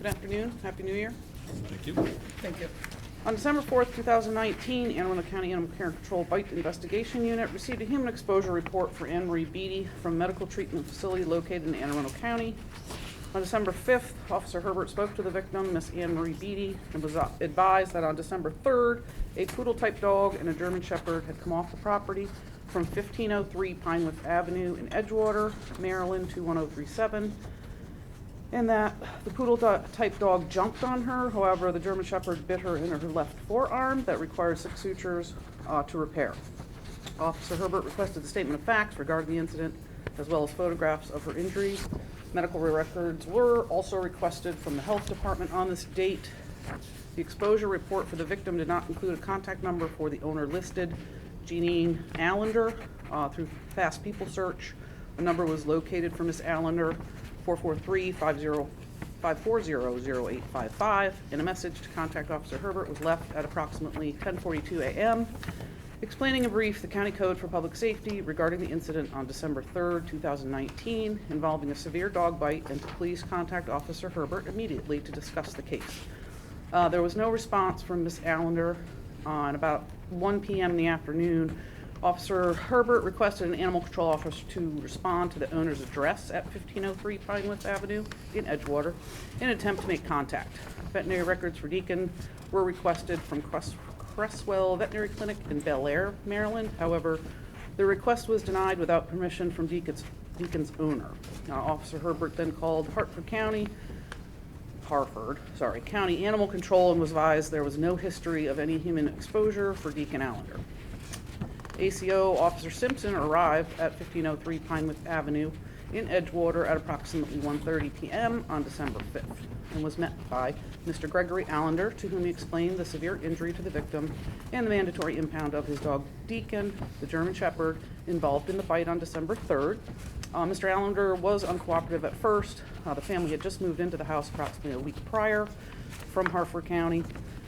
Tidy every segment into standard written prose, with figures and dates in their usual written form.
Good afternoon. Happy New Year. Thank you. Thank you. On December 4th, 2019, Anne Arundel County Animal Care and Control Bite Investigation Unit received a human exposure report for Anne Marie Beatty from a medical treatment facility located in Anne Arundel County. On December 5th, Officer Herbert spoke to the victim, Miss Anne Marie Beatty, and was advised that on December 3rd, a poodle-type dog and a German Shepherd had come off the property from 1503 Pinewood Avenue in Edgewater, Maryland, 21037, and that the poodle-type dog jumped on her. However, the German Shepherd bit her in her left forearm that required 6 sutures to repair. Officer Herbert requested a statement of facts regarding the incident, as well as photographs of her injuries. Medical records were also requested from the health department on this date. The exposure report for the victim did not include a contact number for the owner listed, Jeanine Allender, through Fast People Search. A number was located for Miss Allender, 443-540-0855, and a message to contact Officer Herbert was left at approximately 10:42 a.m. explaining in brief the county code for public safety regarding the incident on December 3rd, 2019, involving a severe dog bite, and to please contact Officer Herbert immediately to discuss the case. There was no response from Miss Allender. On about 1 p.m. in the afternoon, Officer Herbert requested an animal control officer to respond to the owner's address at 1503 Pinewood Avenue in Edgewater in an attempt to make contact. Veterinary records for Deacon were requested from Cresswell Veterinary Clinic in Bel Air, Maryland. However, the request was denied without permission from Deacon's owner. Officer Herbert then called Hartford County Animal Control and was advised there was no history of any human exposure for Deacon Allender. ACO Officer Simpson arrived at 1503 Pinewood Avenue in Edgewater at approximately 1:30 p.m. on December 5th and was met by Mr. Gregory Allender, to whom he explained the severe injury to the victim and the mandatory impound of his dog Deacon, the German Shepherd, involved in the bite on December 3rd. Mr. Allender was uncooperative at first. The family had just moved into the house approximately a week prior from Hartford County.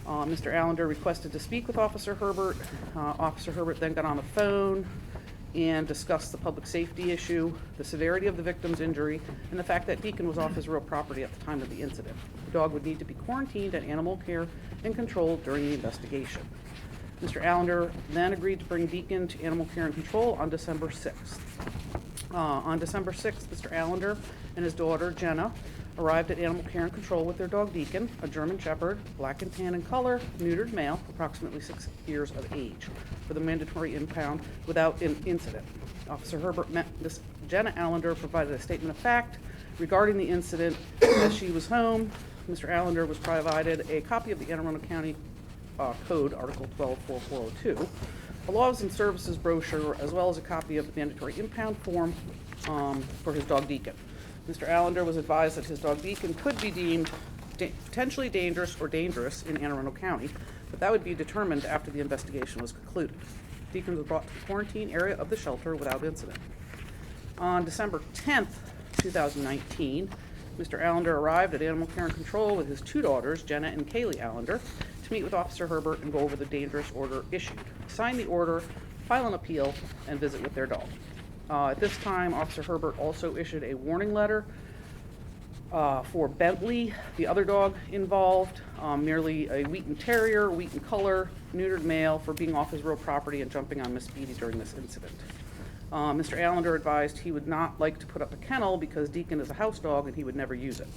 Mr. Allender requested to speak with Officer Herbert. Officer Herbert then got on the phone and discussed the public safety issue, the severity of the victim's injury, and the fact that Deacon was off his real property at the time of the incident. The dog would need to be quarantined at Animal Care and Control during the investigation. Mr. Allender then agreed to bring Deacon to Animal Care and Control on December 6th. On December 6th, Mr. Allender and his daughter, Jenna, arrived at Animal Care and Control with their dog Deacon, a German Shepherd, black and tan in color, neutered male, approximately 6 years of age, for the mandatory impound without an incident. Officer Herbert met Miss Jenna Allender, provided a statement of fact regarding the incident as she was home. Mr. Allender was provided a copy of the Anne Arundel County Code, Article 12-4402, a Laws and Services brochure, as well as a copy of the mandatory impound form for his dog Deacon. Mr. Allender was advised that his dog Deacon could be deemed potentially dangerous or dangerous in Anne Arundel County, but that would be determined after the investigation was concluded. Deacon was brought to the quarantine area of the shelter without incident. On December 10th, 2019, Mr. Allender arrived at Animal Care and Control with his 2 daughters, Jenna and Kaylee Allender, to meet with Officer Herbert and go over the dangerous order issued, sign the order, file an appeal, and visit with their dog. At this time, Officer Herbert also issued a warning letter for Bentley, the other dog involved, merely a Wheaton Terrier, Wheaton color, neutered male, for being off his real property and jumping on Miss Beatty during this incident. Mr. Allender advised he would not like to put up a kennel because Deacon is a house dog and he would never use it.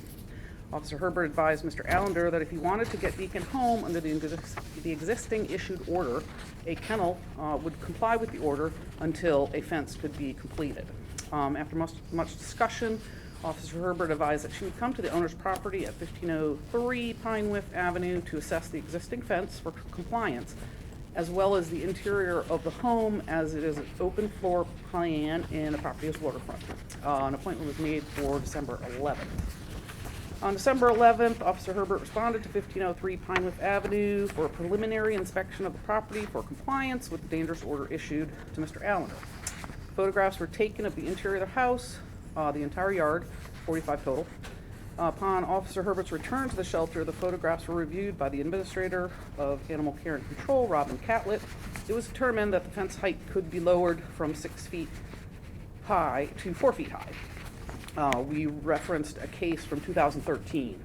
Officer Herbert advised Mr. Allender that if he wanted to get Deacon home under the existing issued order, a kennel would comply with the order until a fence could be completed. After much discussion, Officer Herbert advised that she would come to the owner's property at 1503 Pinewood Avenue to assess the existing fence for compliance, as well as the interior of the home, as it is an open floor plan and the property is waterfront. An appointment was made for December 11th. On December 11th, Officer Herbert responded to 1503 Pinewood Avenue for a preliminary inspection of the property for compliance with the dangerous order issued to Mr. Allender. Photographs were taken of the interior of the house, the entire yard, 45 total. Upon Officer Herbert's return to the shelter, the photographs were reviewed by the administrator of Animal Care and Control, Robin Catlett. It was determined that the fence height could be lowered from 6 feet high to 4 feet high. We referenced a case from 2013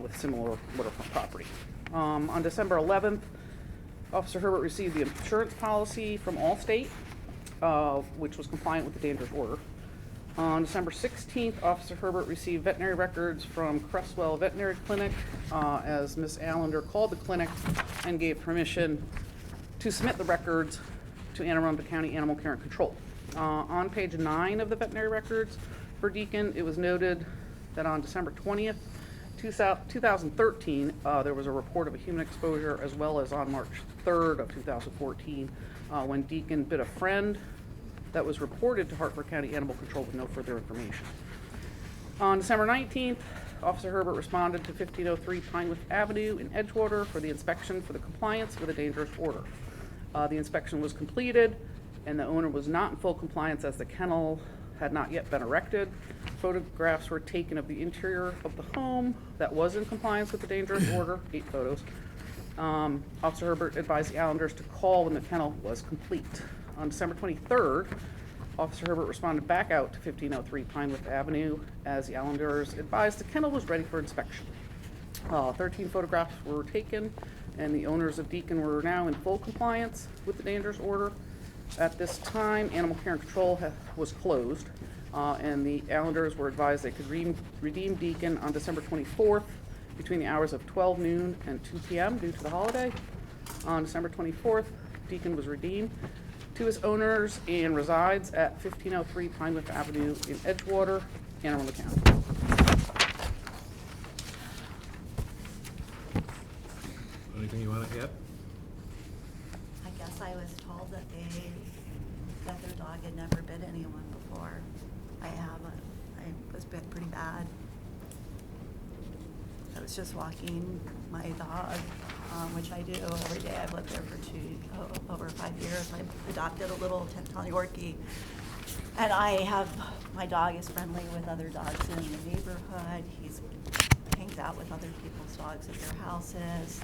with similar waterfront property. On December 11th, Officer Herbert received the insurance policy from Allstate, which was compliant with the dangerous order. On December 16th, Officer Herbert received veterinary records from Cresswell Veterinary Clinic, as Ms. Allender called the clinic and gave permission to submit the records to Anne Arundel County Animal Care and Control. On page 9 of the veterinary records for Deacon, it was noted that on December 20th, 2013, there was a report of a human exposure, as well as on March 3rd of 2014, when Deacon bit a friend. That was reported to Hartford County Animal Control with no further information. On December 19th, Officer Herbert responded to 1503 Pinewood Avenue in Edgewater for the inspection for the compliance with a dangerous order. The inspection was completed, and the owner was not in full compliance as the kennel had not yet been erected. Photographs were taken of the interior of the home that was in compliance with the dangerous order, 8 photos. Officer Herbert advised the Allenders to call when the kennel was complete. On December 23rd, Officer Herbert responded back out to 1503 Pinewood Avenue as the Allenders advised the kennel was ready for inspection. 13 photographs were taken, and the owners of Deacon were now in full compliance with the dangerous order. At this time, Animal Care and Control was closed, and the Allenders were advised they could redeem Deacon on December 24th between the hours of 12 noon and 2 p.m. due to the holiday. On December 24th, Deacon was redeemed to his owners and resides at 1503 Pinewood Avenue in Edgewater, Anne Arundel County. Anything you want to add? I guess I was told that their dog had never bit anyone before. I was bit pretty bad. I was just walking my dog, which I do every day. I've lived there for over 5 years. I adopted a little 10-pound Yorkie. And my dog is friendly with other dogs in the neighborhood. He's hangs out with other people's dogs at their houses.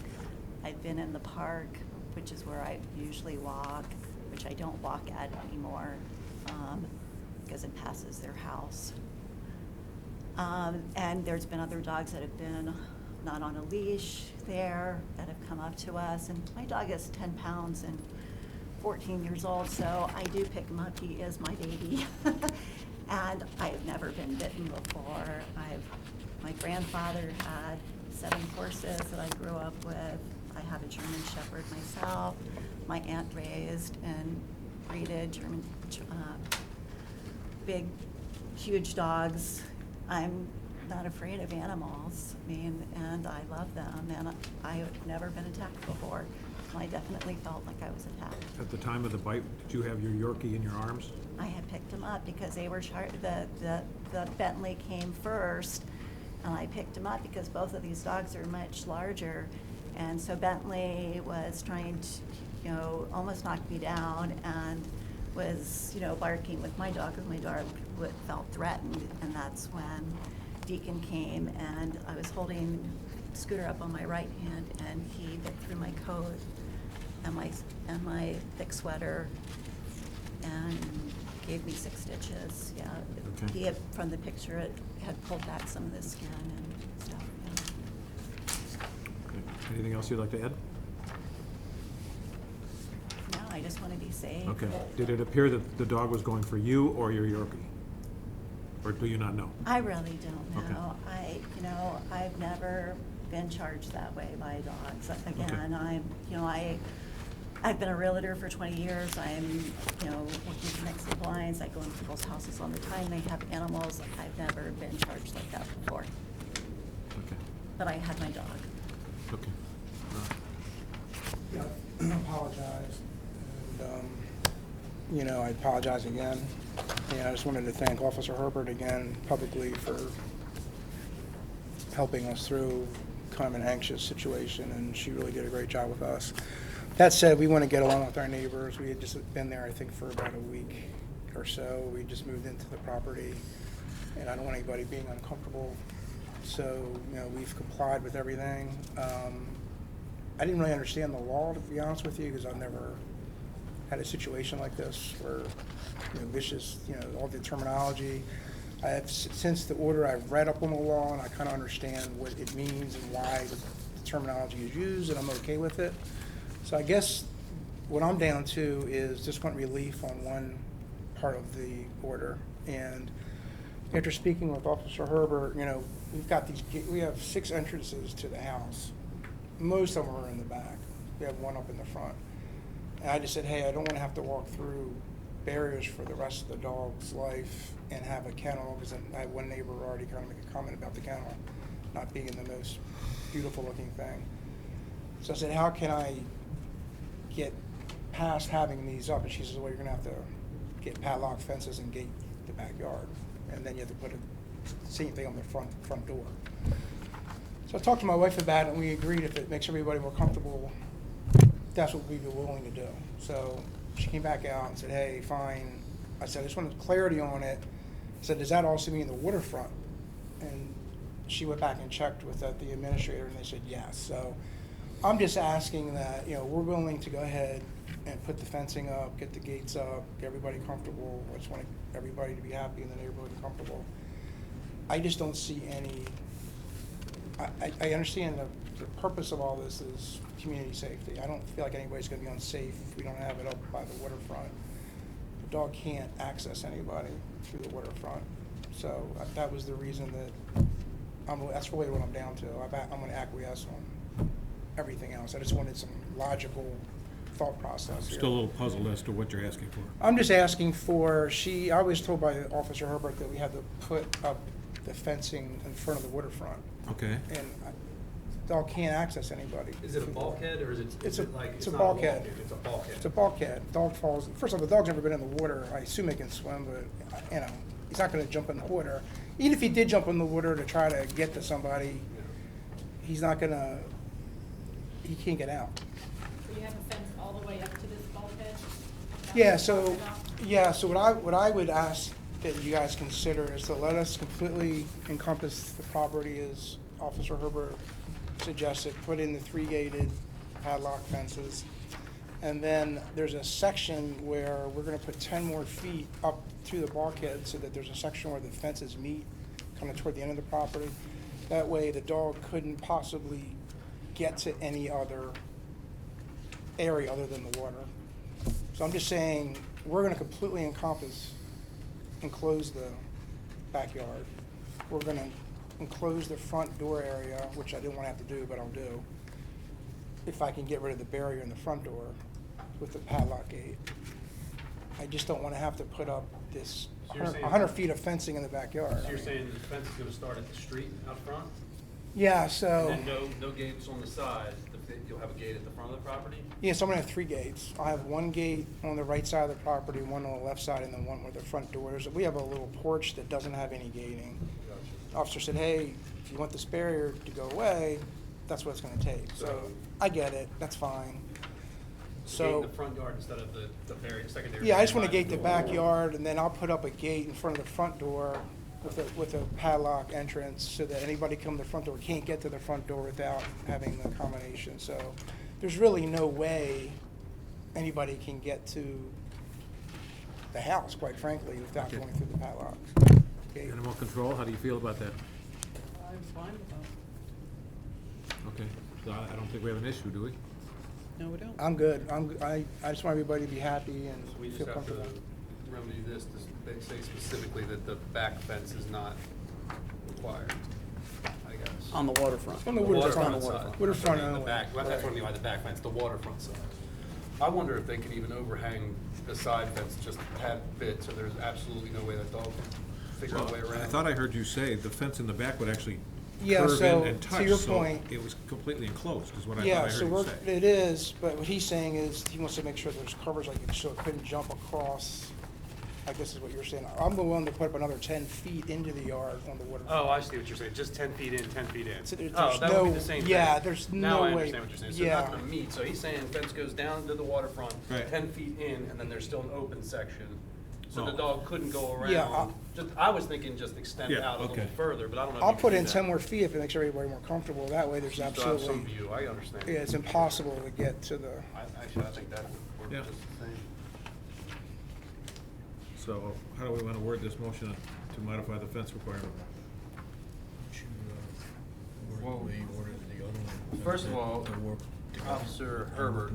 I've been in the park, which is where I usually walk, which I don't walk at anymore, because it passes their house. And there's been other dogs that have been not on a leash there that have come up to us. And my dog is 10 pounds and 14 years old, so I do pick him up. He is my baby. And I've never been bitten before. My grandfather had 7 horses that I grew up with. I have a German Shepherd myself. My aunt raised and breeded German, big, huge dogs. I'm not afraid of animals, and I love them, and I've never been attacked before. I definitely felt like I was attacked. At the time of the bite, did you have your Yorkie in your arms? I had picked him up because they were the Bentley came first, and I picked him up because both of these dogs are much larger, and so Bentley was trying to, almost knock me down, and was, barking with my dog because my dog felt threatened, and that's when Deacon came, and I was holding Scooter up on my right hand, and he bit through my coat and my thick sweater, and gave me 6 stitches. Yeah, Okay. He had, from the picture, it had pulled back some of the skin and stuff. Yeah. Okay. Anything else you'd like to add? No, I just want to be safe. Okay. Did it appear that the dog was going for you or your Yorkie? Or do you not know? I really don't Okay. know. I've never been charged that way by dogs. Again, Okay. I've been a realtor for 20 years. I'm, working next to the blinds. I go in people's houses all the time. They have animals. I've never been charged like that before. Okay. But I had my dog. Okay. Yeah, I apologize. And, I apologize again. I just wanted to thank Officer Herbert again publicly for helping us through kind of an anxious situation, and she really did a great job with us. That said, we want to get along with our neighbors. We had just been there, I think, for about a week or so. We just moved into the property, and I don't want anybody being uncomfortable. So, we've complied with everything. I didn't really understand the law, to be honest with you, because I've never had a situation like this where, vicious, all the terminology. I have, since the order, I've read up on the law, and I kind of understand what it means and why the terminology is used, and I'm okay with it. So I guess what I'm down to is just want relief on one part of the order. And after speaking with Officer Herbert, you know, we have 6 entrances to the house. Most of them are in the back. We have one up in the front. And I just said, hey, I don't want to have to walk through barriers for the rest of the dog's life and have a kennel, because I had one neighbor already kind of make a comment about the kennel not being the most beautiful looking thing. So I said, how can I get past having these up? And she says, well, you're gonna have to get padlock fences and gate the backyard. And then you have to put a same thing on the front door. So I talked to my wife about it, and we agreed if it makes everybody more comfortable, that's what we'd be willing to do. So she came back out and said, hey, fine. I said, I just wanted clarity on it. I said, does that also mean the waterfront? And she went back and checked with the administrator, and they said yes. So I'm just asking that, you know, we're willing to go ahead and put the fencing up, get the gates up, get everybody comfortable. I just want everybody to be happy in the neighborhood and comfortable. I just don't see any, I understand the purpose of all this is community safety. I don't feel like anybody's gonna be unsafe if we don't have it up by the waterfront. The dog can't access anybody through the waterfront. So that was the reason that that's really what I'm down to. I'm gonna acquiesce on everything else. I just wanted some logical thought process here. Still a little puzzled as to what you're asking for. I'm just asking for, I was told by Officer Herbert that we had to put up the fencing in front of the waterfront. Okay. And the dog can't access anybody. Is it a bulkhead, or is it It's like, a not bulkhead. It's a bulkhead. It's a bulkhead. Dog falls. First of all, the dog's never been in the water. I assume he can swim, but you know, he's not going to jump in the water. Even if he did jump in the water to try to get to somebody, he's not going to. He can't get out. So you have a fence all the way up to this bulkhead? Yeah. So what I would ask that you guys consider is to let us completely encompass the property as Officer Herbert suggested, put in the 3 gated padlock fences. And then there's a section where we're gonna put 10 more feet up through the bulkhead so that there's a section where the fences meet, kind of toward the end of the property. That way the dog couldn't possibly get to any other area other than the water. So I'm just saying, we're gonna completely enclose the backyard. We're gonna enclose the front door area, which I didn't want to have to do, but I'll do, if I can get rid of the barrier in the front door with the padlock gate. I just don't want to have to put up this So you're saying- 100 feet of fencing in the backyard. So you're saying the fence is gonna start at the street out front? Yeah, so, And then no gates on the side, you'll have a gate at the front of the property? yeah, so I'm gonna have 3 gates. I'll have 1 gate on the right side of the property, 1 on the left side, and then 1 where the front door is. We have a little porch that doesn't have any gating. Officer said, hey, if you want this barrier to go away, that's what it's gonna take. So I get it, that's fine. Gate in So, the front yard instead of the secondary. yeah, I just wanna barrier gate the by door. backyard, and then I'll put up a gate in front of the front door with a padlock entrance so that anybody coming to the front door can't get to the front door without having the combination. So there's really no way anybody can get to the house, quite frankly, without Okay. going through the padlocks. Okay. Animal control, how do you feel about that? I'm fine with that. Okay, so I don't think we have an issue, do we? No, we don't. I'm good. I just want everybody to be happy and So we feel just have to comfortable. remedy this, they say specifically that the back fence is not required, I guess. On the waterfront. On the The waterfront. side. Waterfront The only. back, well, that's what I mean by the back fence, the waterfront side. I wonder if they could even overhang the side fence just a tad bit, so there's absolutely no way that dog can figure a way around. I thought I heard you say the fence in the back would actually Yeah, curve so, in and to touch, your so point- it was completely enclosed, is what I thought I Yeah, heard so you say. it is, but what he's saying is he wants to make sure there's covers like it so it couldn't jump across. I guess is what you're saying. I'm the one to put up another 10 feet into the yard on the waterfront. Oh, I see what you're saying, just 10 feet in, 10 feet in. So there's Oh, that would be no- the same thing. yeah, there's Now I no way- understand what you're saying, so yeah. not gonna meet, so he's saying fence goes down to the waterfront, Right. 10 feet in, and then there's still an open section. So the Oh. dog couldn't go Yeah, around, I was thinking just extend Yeah, out a little okay. bit further, but I don't know if I'll you can put do in that. 10 more feet if it makes everybody more comfortable. That way there's You still have some absolutely, view, I understand. yeah, it's impossible to get to the, Actually, I think that would Yeah. work just the same. So how do we want to word this motion to modify the fence requirement? Well, first of all, Officer Herbert,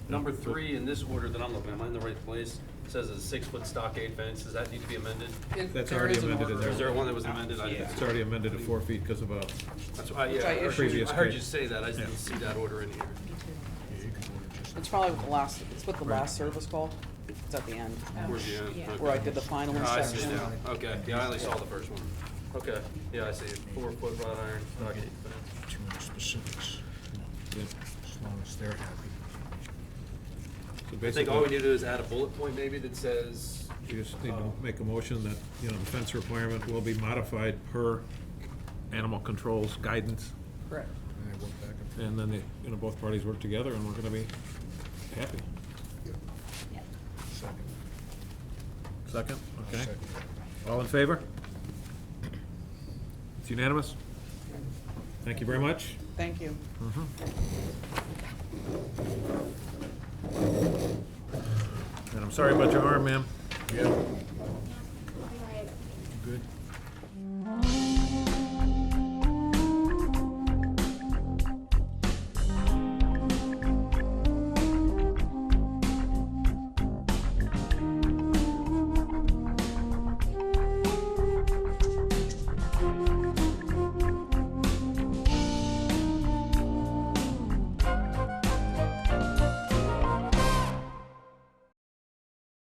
number 3 in this order that I'm looking at, am I in the right place? Says a 6-foot stockade fence, does that need to be amended? That's There already is an amended in order. there. Is there one that was amended? It's already amended to 4 feet because of a, That's why, Which I yeah, issued. I heard you say that, I just didn't see that order in here. It's probably with the last, it's with the last service call. It's at the end, Towards the end. Yeah. Okay. where I did the final Oh, I see inspection. it now. Okay, yeah, I only saw the first one. Okay, yeah, I see it. 4-foot wrought iron stockade fence. Too many specifics, yeah. as long as they're happy. So I think all we basically, need to do is add a bullet point maybe that says, you just need to make a motion that, the fence requirement will be modified per animal control's guidance, Correct. And I went back and and then both parties work together, and we're gonna be happy. Yep. second. Second? Okay. Second. All in favor? It's unanimous? Thank you very much. Thank you. And I'm sorry about your arm, ma'am. Yeah.